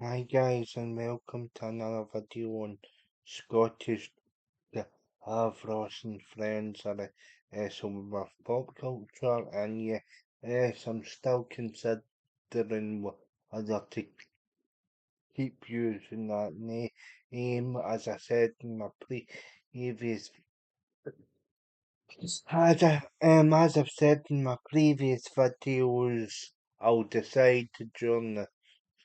Hi guys and welcome to another video on Scottish the Havros and friends and some of pop culture and yes I'm still considering whether to keep using that name as I said in my previous as I've said in my previous videos I'll decide during the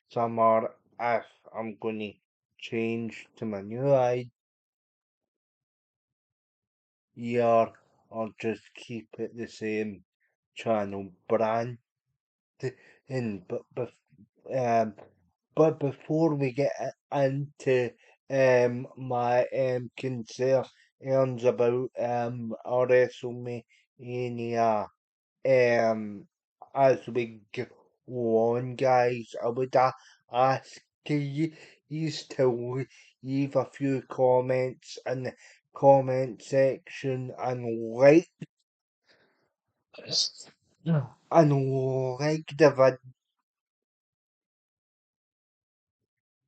summer if I'm gonna change to my new idea or just keep it the same channel brand in um but before we get into my concerns about our WrestleMania um, as we go on, guys, I would ask you to leave a few comments in the comment section and like the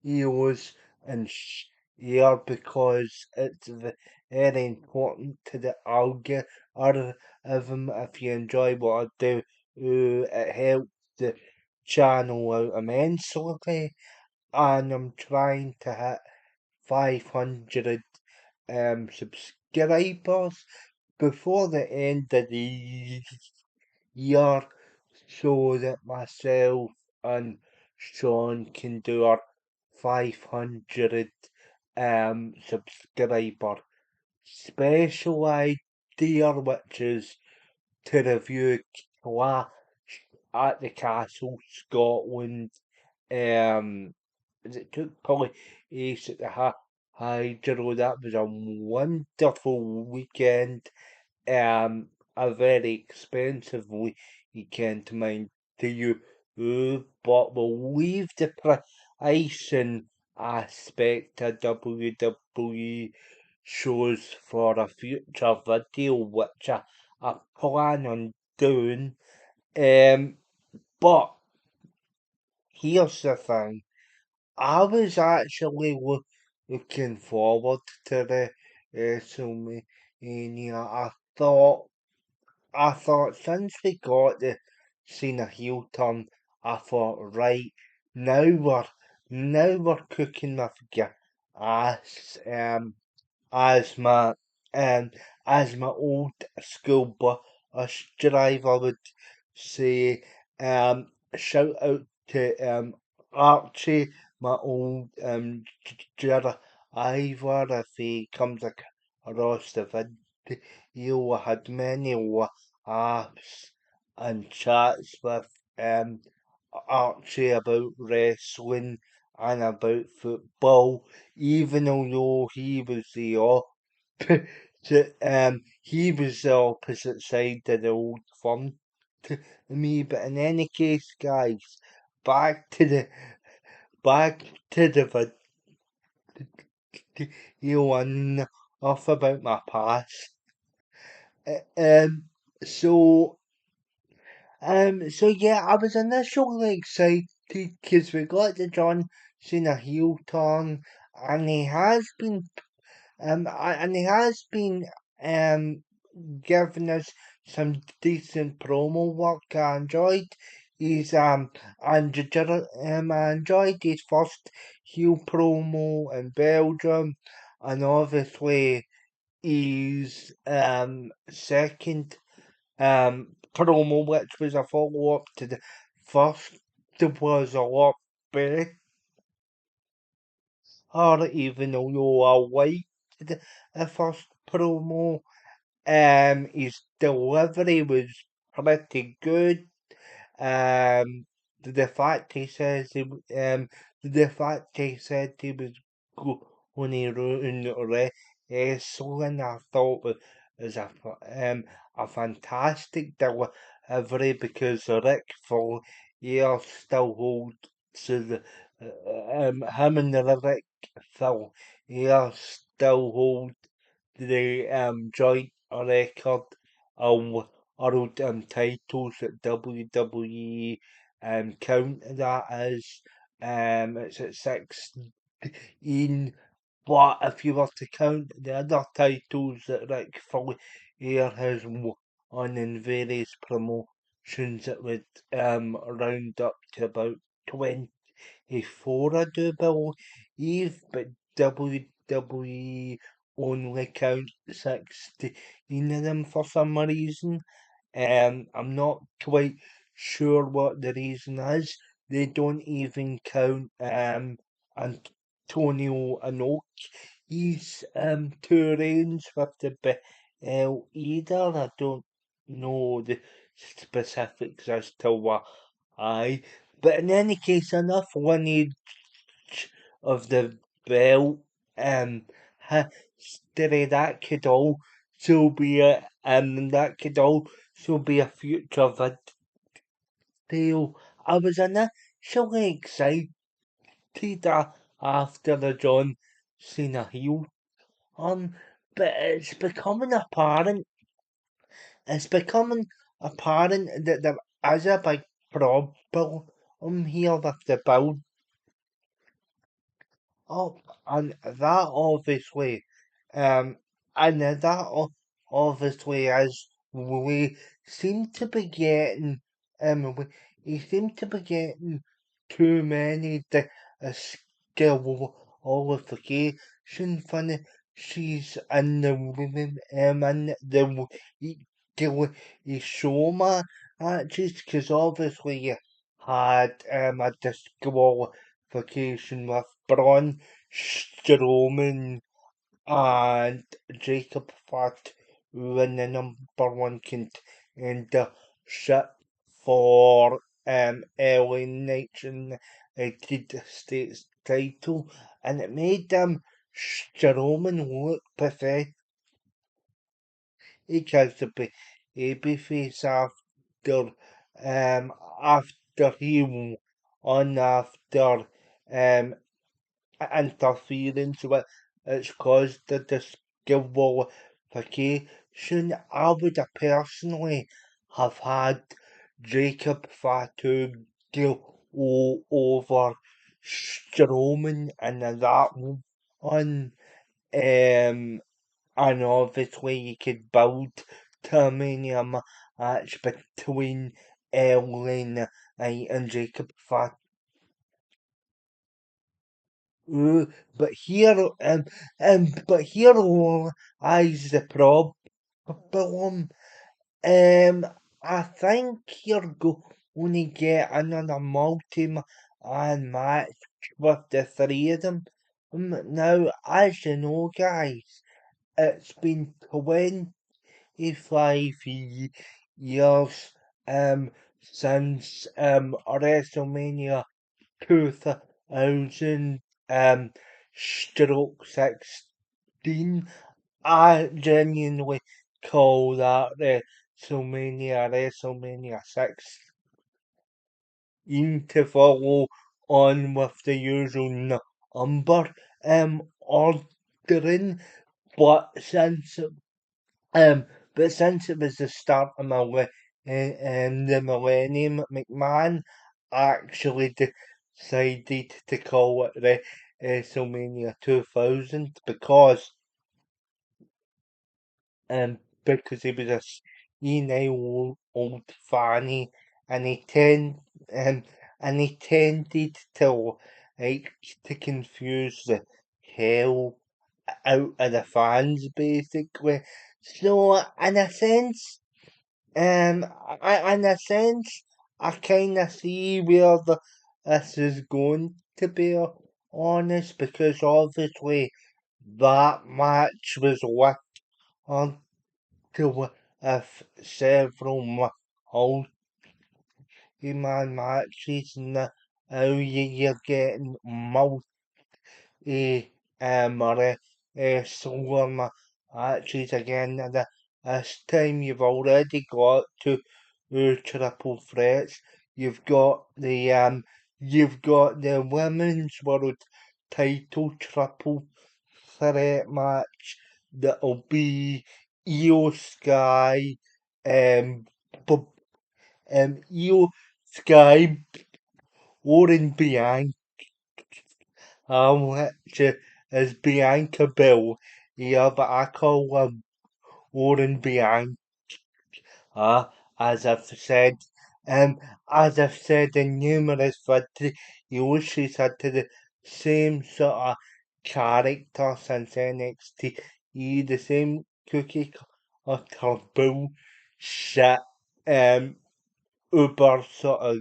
videos and share because it's very important to the algorithm. If you enjoy what I do, it helps the channel out immensely, and I'm trying to hit 500 subscribers before the end of the year so that myself and Sean can do our 500 subscriber special idea, which is to review Clash at the Castle Scotland. As it took place at the Hydro. That was a wonderful weekend. A very expensive weekend, mind you, but we'll leave the pricing aspect of WWE shows for a future video, which I plan on doing. Um, but here's the thing. I was actually looking forward to the WrestleMania. I thought since we got the Cena heel turn, I thought right now we're cooking with gas. As my um as my old school bus driver would say, shout out to Archie, my old driver, if he comes across the video. I had many laughs and chats with Archie about wrestling and about football, even though he was the opposite side of the old firm to me. But in any case, guys, back to the back to the video and off about my past. Uh, Um, so so yeah, I was initially excited because we got the John Cena heel turn, and he has been um giving us some decent promo work. I enjoyed his I enjoyed his first heel promo in Belgium, and obviously his second promo, which was a follow up to the first, was a lot better, even though I liked the first promo. His delivery was pretty good. Um, the fact he says he, the fact he said he was going to ruin wrestling, I thought was a fantastic delivery because Rick Flair still holds to him and the Rick Flair still hold the joint record of world titles at WWE count that is. It's at 16. But if you were to count the other titles that Ric Flair has won in various promotions, it would round up to about 24, I do believe, but WWE only count 16 of them for some reason. I'm not quite sure what the reason is. They don't even count Antonio Inoki's two reigns with the belt either. I don't know the specifics as to why. But in any case, enough lineage of the belt history. That could also be a future video. I was initially excited after the John Cena heel but it's becoming apparent that there is a big problem here with the build up, and that obviously, um, is we seem to be getting, we seem to be getting too many skill qualification finishes in the women, in the show matches, because obviously you had a disqualification with Braun Strowman and Jacob Fat win the number one contendership for LA Knights United States title, and it made Strowman look pathetic as the babyface after he won after um interference with it's caused the disqualification. I would have personally have had Jacob Fatu go over Strowman and that one. Um, and obviously you could build to a mania match between Ellen and Jacob Fatu. Uh, but here, lies the problem. Um, I think you're going to get another multi-man match with the three of them. Now, as you know, guys, it's been 25 years since WrestleMania 2000 stroke 16. I genuinely call that WrestleMania 16 to follow on with the usual number ordering, but um, since it was the start of the millennium, McMahon actually decided to call it WrestleMania 2000 because he was a senile old fanny and um, he tended to like to confuse the hell out of the fans basically. So in a sense, I kind of see where this is going to be honest, because obviously that match was on to several multi-man matches. Now you're getting wrestler matches again. And this time you've already got two triple threats. You've got the women's world title triple threat match that'll be Io Sky, um, Io Sky, Lauren Bianchi which is Bianca Bill. Yeah, but I call her Oren Bianca, as I've said. Um, as I've said in numerous videos, she's had the same sort of character since NXT, the same cookie cutter bullshit, uber sort of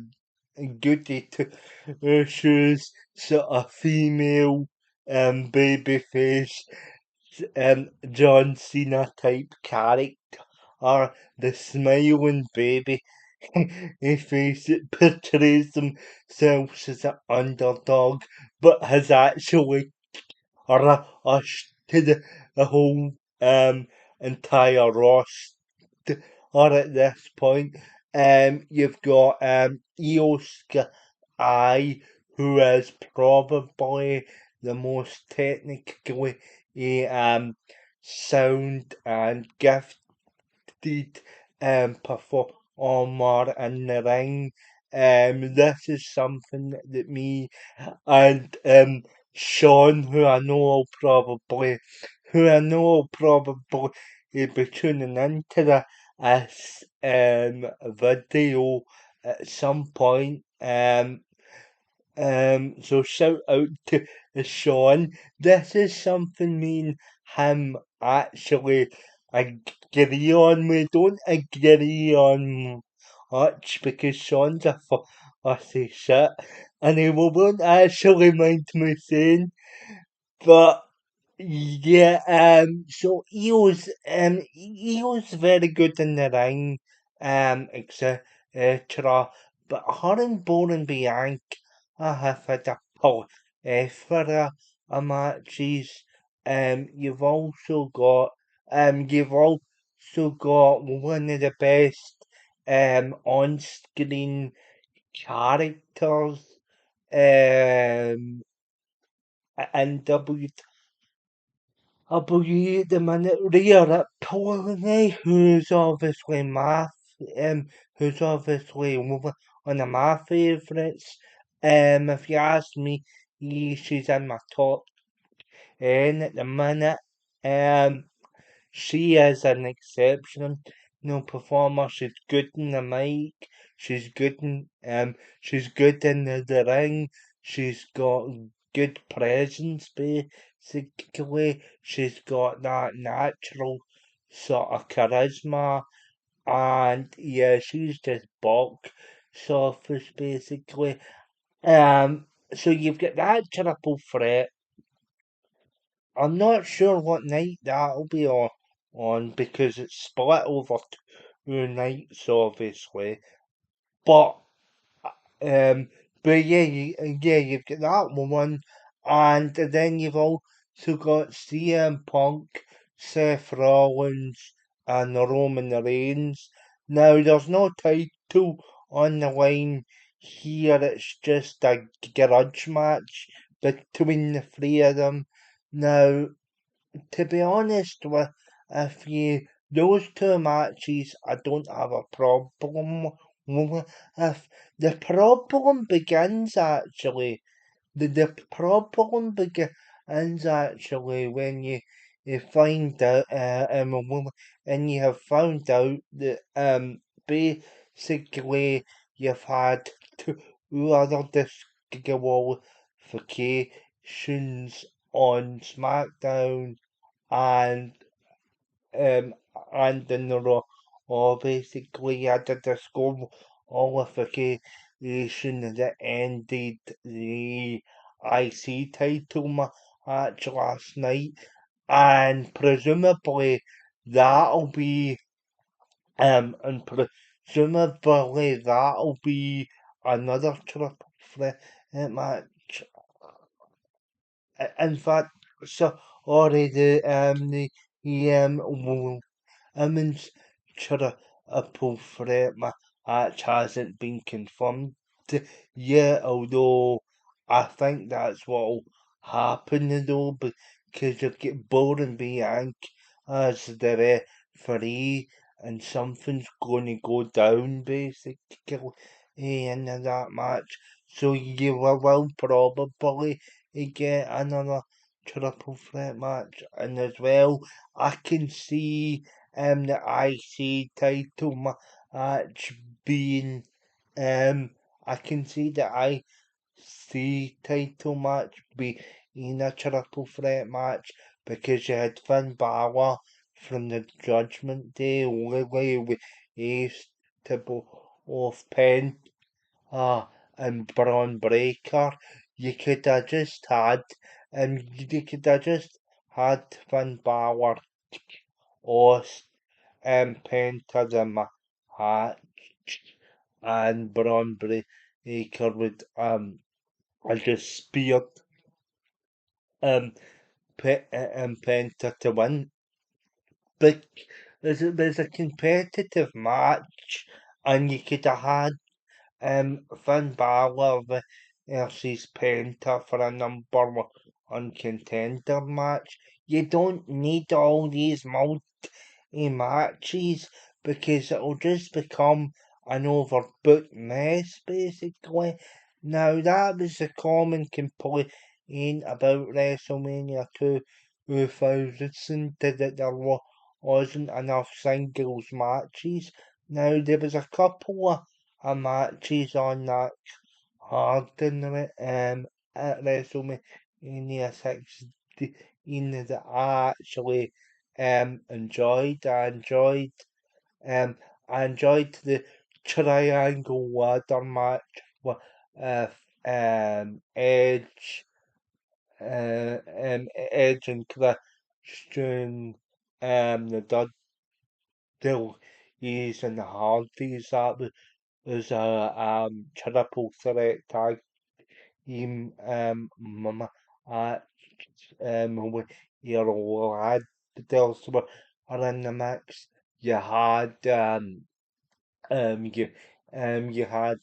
goody two shoes, sort of female, babyface, John Cena type character, or the smiling baby. Face it portrays themselves as an underdog, but has actually rushed to the whole entire roster. Or at this point, you've got Io Sky, who is probably the most technically sound and gifted performer in the ring. This is something that me and Sean, who I know will probably be tuning into this video at some point. So shout out to Sean. This is something me and him actually agree on. We don't agree on much because Sean's a fussy shit, and he won't actually mind me saying, but yeah, Eo's very good in the ring, etc. But her and Boring Bianca have had a plethora of matches. You've also got one of the best on-screen characters in WWE at the minute, Rhea Ripley, who's obviously one of my favourites. If you ask me, she's in my top 10 at the minute. Um, she is an exceptional performer. She's good in the mic. She's good in the ring. She's got good presence basically. She's got that natural sort of charisma, and yeah, she's just box office basically. So you've got that triple threat. I'm not sure what night that'll be on because it's split over two nights, obviously. But um, yeah, you've got that one, and then you've also got CM Punk, Seth Rollins, and Roman Reigns. Now, there's no title on the line here. It's just a grudge match between the three of them. Now, to be honest with you, those two matches I don't have a problem with. If the problem begins actually, the problem begins actually when you find out and you have found out that basically you've had two other disqualifications on SmackDown and um and in the Raw, or basically had a disqualification that ended the IC title match last night, and presumably that'll be and presumably that'll be another triple threat match. In fact, so already the women's triple threat match hasn't been confirmed yet, although I think that's what'll happen though, because you've got Boring Bianca as the referee, and something's going to go down basically in that match. So you will probably get another triple threat match, and as well, I can see the IC title match being I can see the IC title match being a triple threat match because you had Finn Balor from the Judgment Day, Lily with Ace to both Penn and Braun Breaker. You could have just had you could have just had Finn Balor or Penta the match and Braun Breaker would I just speared um Penta to win. But there's a competitive match and you could have had Finn Balor versus Penta for a number 1 contender match. You don't need all these matches because it'll just become an overbooked mess, basically. Now, that was the common complaint about WrestleMania 2000 that there wasn't enough singles matches. Now, there was a couple of matches on that card at WrestleMania 16 that I actually enjoyed. Um, I enjoyed the triangle ladder match with Edge, Edge and Christian, the Dudleys and the Hardys. That was a triple threat tag team match with your lads were in the mix. You had you you had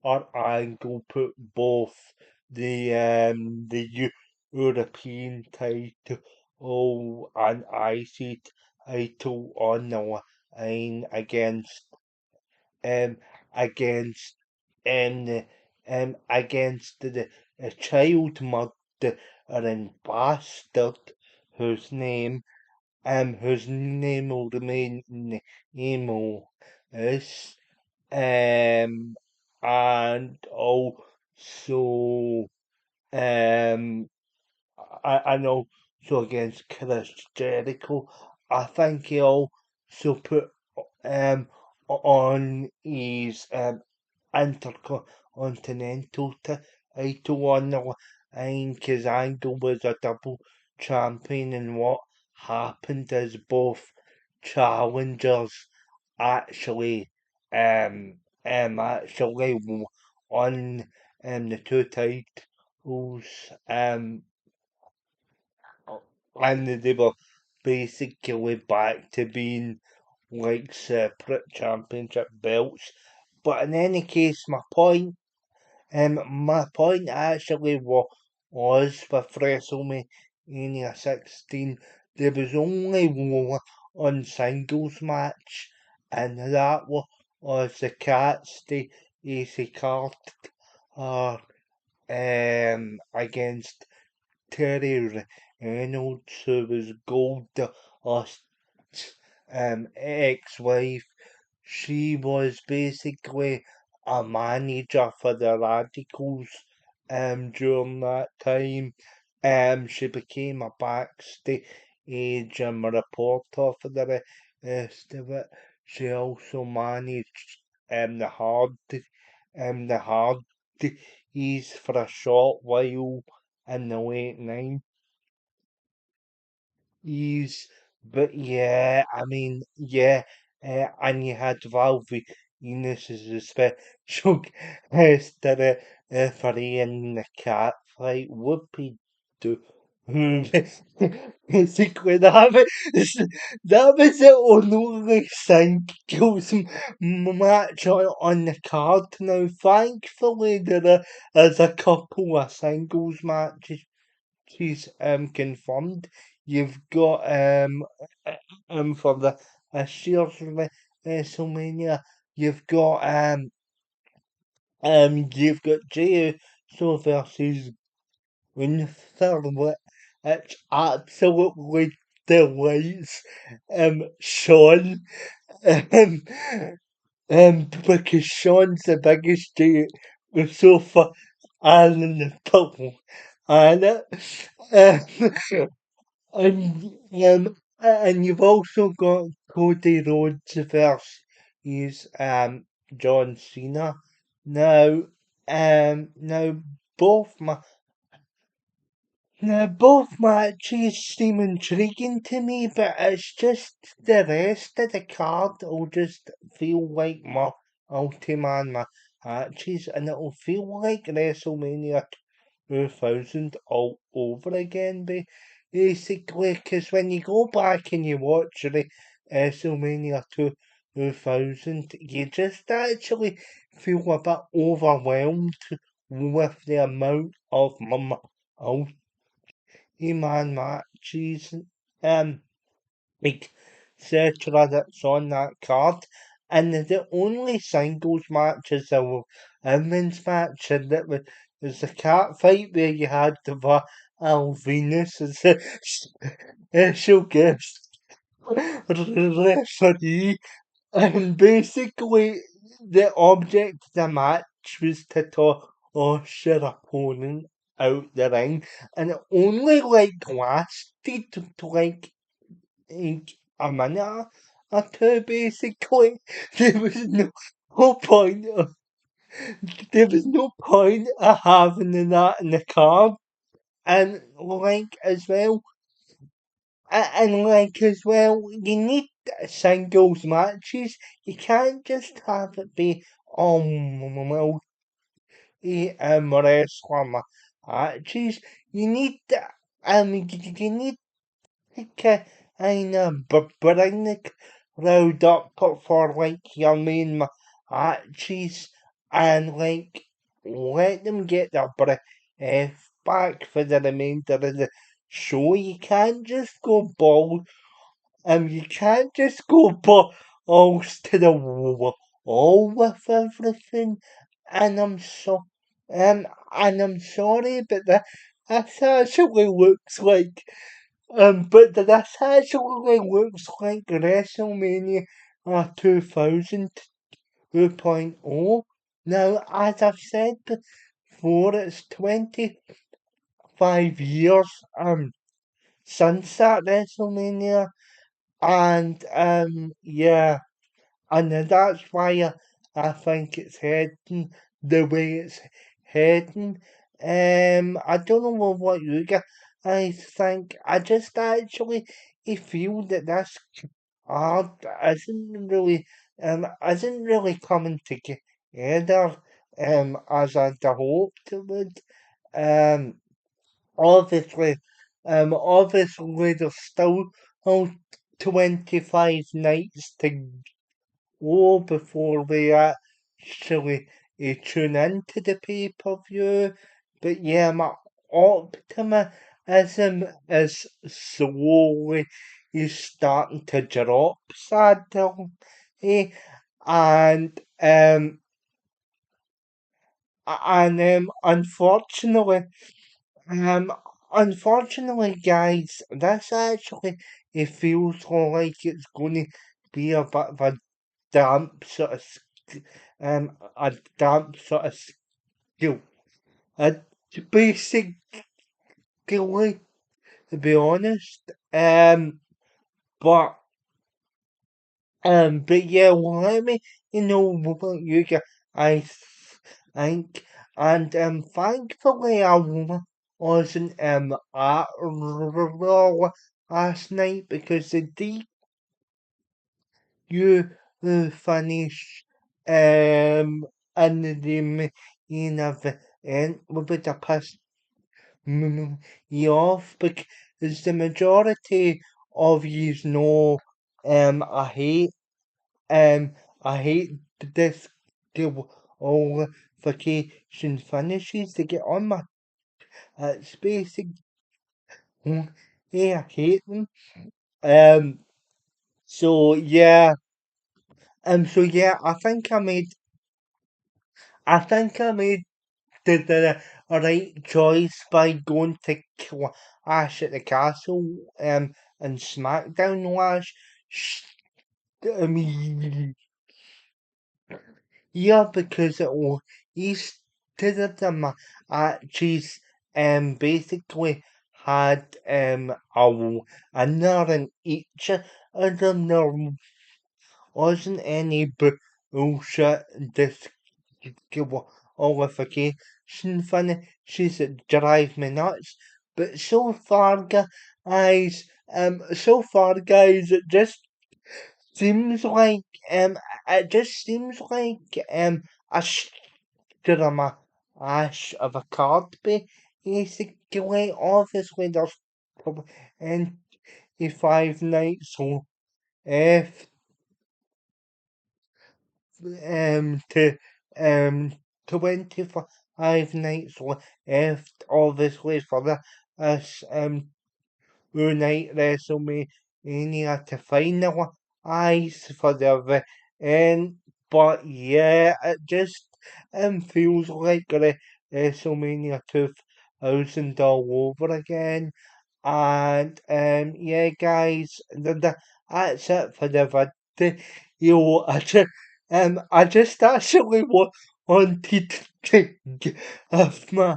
Art Angle put both the European title and IC title on the line um against against the child murder and bastard whose name will remain nameless. Um, and also, um, and also against Chris Jericho. I think he also put um on his intercontinental title on the line because Angle was a double champion, and what happened is both challengers actually actually won the two titles and they were basically back to being like separate championship belts. But in any case, my point actually was with WrestleMania 16, there was only one singles match, and that was the Cats, the AC Carter against Terry Reynolds, who was Goldust's ex-wife. She was basically a manager for the Radicals during that time. She became a backstage reporter for the rest of it. She also managed the Hardys for a short while in the late 90s. But yeah, I mean, yeah, and you had Val Venus as a special guest referee in the cat fight. Whoopie do. Basically, that was the only singles match on the card. Now, thankfully, is a couple of singles matches she's confirmed. You've got for the year's WrestleMania, you've got Jey So versus Gunther, it's absolutely delights Sean. Um, because Sean's the biggest dude, the sofa and the pillow and it. Um, and you've also got Cody Rhodes versus John Cena. Now now both my now both matches seem intriguing to me, but it's just the rest of the card will just feel like multi-man matches, and it'll feel like WrestleMania 2000 all over again, basically. Because when you go back and you watch the WrestleMania 2000, you just actually feel a bit overwhelmed with the amount of multi-man matches, um, etc. that's on that card. And the only singles matches a women's match, and that was the cat fight where you had the Venus as a special guest referee. And basically, the object of the match was to toss your opponent out the ring, and it only like lasted like a minute or two. Basically, there was no point of there was no point of having that in the card, and like as well. And like as well, you need singles matches. You can't just have it be wrestler matches. You need you need to kind of bring the crowd up for like your main matches and like let them get their breath back for the remainder of the show. You can't just go balls you can't just go balls to the wall with everything. And I'm sorry, but that actually looks like this actually looks like WrestleMania 2000 2.0. Now, as I've said before, it's 25 years since that WrestleMania, and yeah, and that's why I think it's heading the way it's heading. I don't know what you guys I think. I just actually feel that this art isn't really coming together as I'd hoped it would. Um, obviously, obviously there's still oh, 25 nights to go before we actually tune into the pay-per-view. But yeah, my optimism is slowly is starting to drop, sadly. And unfortunately, um, unfortunately, guys, this actually it feels like it's going to be a bit of a damp sort of a damp sort of skill. Uh, Basically, to be honest, but but yeah, well, let me know what you guys think, and thankfully I wasn't at Raw last night because the you finish in the main event with a piss you off because the majority of yous know I hate um I hate this qualification finishes to get on my it's basic yeah I hate them um so yeah I think I made did a right choice by going to Clash at the Castle and SmackDown last. I mean, yeah, because each of them matches basically had a winner in each of them. There wasn't any bullshit disqualification finishes that drive me nuts. But so far, guys, seems like um it just seems like a drama ash of a card basically. Obviously there's probably 5 nights left to 25 nights left obviously for the this unite WrestleMania to finalise for the event. But yeah, it just feels like WrestleMania 2000 all over again. And yeah, guys, that's it for the video. I just actually wanted to give my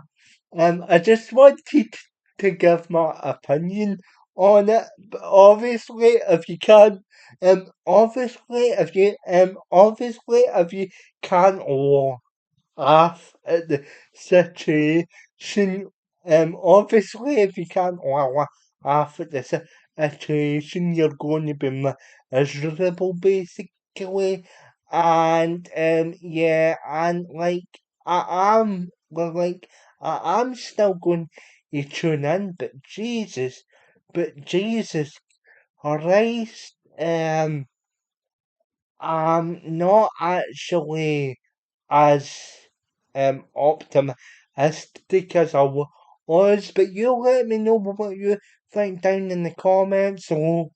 I just wanted to give my opinion on it. But obviously if you can't laugh at the situation. Obviously, if you can't laugh at the situation, you're going to be miserable, basically. And yeah, and I'm still going to tune in, but Jesus Christ, I'm not actually as optimistic as I was, but you let me know what you think down in the comments. So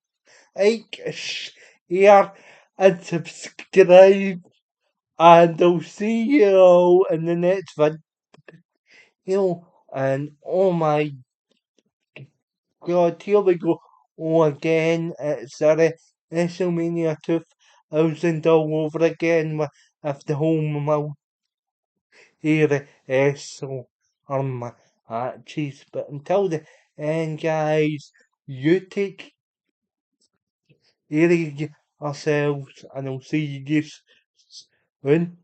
like, share, and subscribe, and I'll see you all in the next video. And oh my God, here we go. Oh, again, it's WrestleMania 2000 all over again with the home here so on my cheese. But until the end, guys, you take care of yourselves, and I'll see you guys soon.